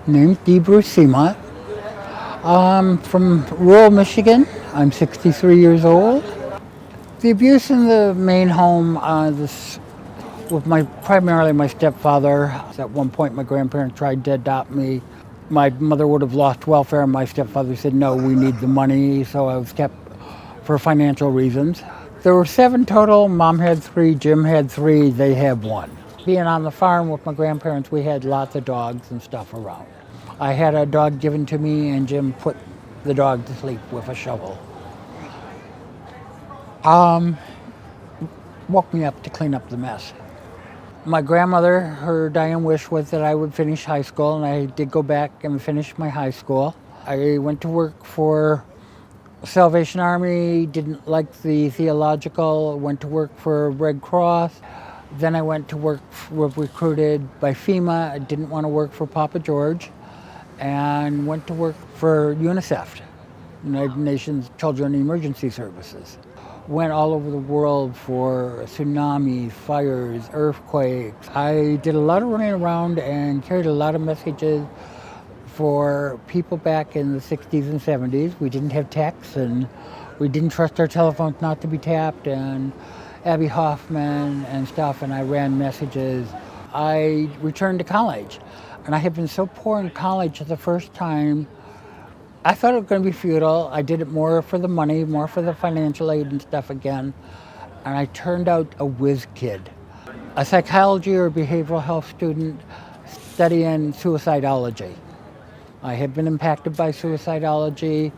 Named BruceTACO2. I'm from rural Michigan. I'm 63 years old. The abuse in the main home, this with primarily my stepfather. At one point, my grandparents tried to adopt me. My mother would have lost welfare, and my stepfather said, "No, we need the money." So I was kept for financial reasons. There were 7 total. Mom had 3. Jim had 3. They had 1. Being on the farm with my grandparents, we had lots of dogs and stuff around. I had a dog given to me, and Jim put the dog to sleep with a shovel. Woke me up to clean up the mess. My grandmother, her dying wish was that I would finish high school, and I did go back and finish my high school. I went to work for Salvation Army, didn't like the theological, went to work for Red Cross. Then I went to work, was recruited by FEMA. I didn't want to work for Papa George, and went to work for UNICEF, United Nations Children Emergency Services. Went all over the world for tsunamis, fires, earthquakes. I did a lot of running around and carried a lot of messages for people back in the 60s and 70s. We didn't have texts, and we didn't trust our telephones not to be tapped, and Abby Hoffman and stuff, and I ran messages. I returned to college, and I had been so poor in college the first time. I thought it was going to be futile. I did it more for the money, more for the financial aid and stuff again, and I turned out a whiz kid. A psychology or behavioral health student studying suicidology. I had been impacted by suicidology.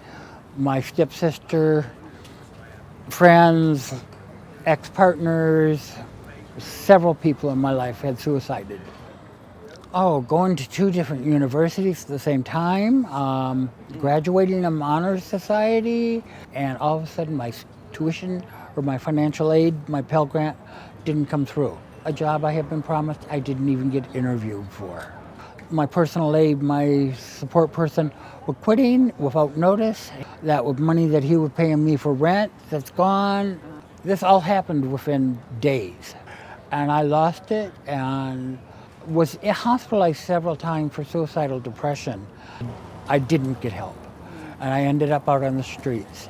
My stepsister, friends, ex-partners, several people in my life had suicided. Oh, going to 2 different universities at the same time, graduating in Honors Society, and all of a sudden my tuition or my financial aid, my Pell Grant, didn't come through. A job I had been promised, I didn't even get interviewed for. My personal aid, my support person, were quitting without notice. That was money that he was paying me for rent, that's gone. This all happened within days. And I lost it and was hospitalized several times for suicidal depression. I didn't get help, and I ended up out on the streets.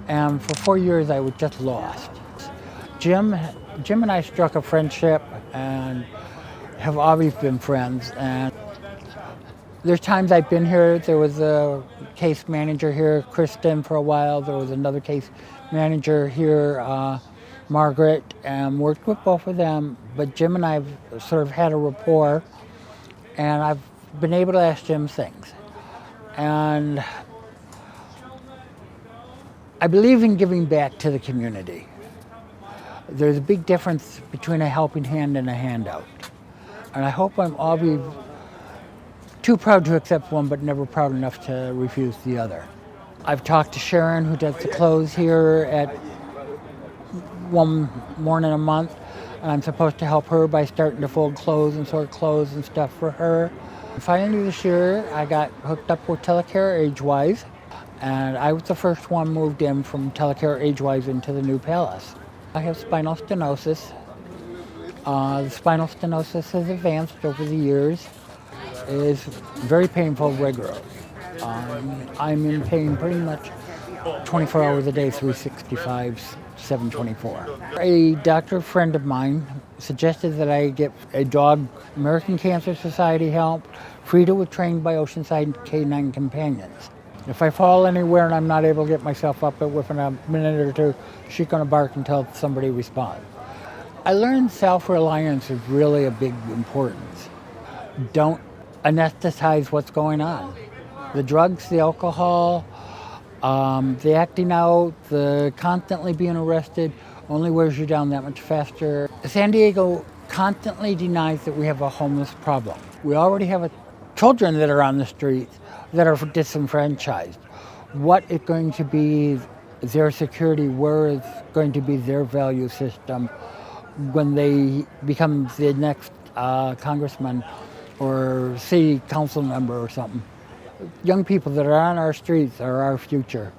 And for 4 years, I was just lost. Jim and I struck a friendship and have always been friends. And there's times I've been here. There was a case manager here, Kristen, for a while. There was another case manager here, Margaret, and worked with both of them. But Jim and I have sort of had a rapport, and I've been able to ask Jim things. And I believe in giving back to the community. There's a big difference between a helping hand and a handout. And I hope I'm always too proud to accept one, but never proud enough to refuse the other. I've talked to Sharon, who does the clothes here, at one morning a month, and I'm supposed to help her by starting to fold clothes and sort clothes and stuff for her. Finally this year, I got hooked up with Telecare Agewise, and I was the first one moved in from Telecare Agewise into the new palace. I have spinal stenosis. The spinal stenosis has advanced over the years. It is very painful regularly. I'm in pain pretty much 24 hours a day, 365, 724. A doctor friend of mine suggested that I get a dog. American Cancer Society help. Frida was trained by Oceanside Canine Companions. If I fall anywhere and I'm not able to get myself up within a minute or two, she's going to bark until somebody responds. I learned self-reliance is really a big importance. Don't anesthetize what's going on. The drugs, the alcohol, the acting out, the constantly being arrested only wears you down that much faster. San Diego constantly denies that we have a homeless problem. We already have children that are on the streets that are disenfranchised. What is going to be their security? Where is going to be their value system when they become the next congressman or city council member or something? Young people that are on our streets are our future.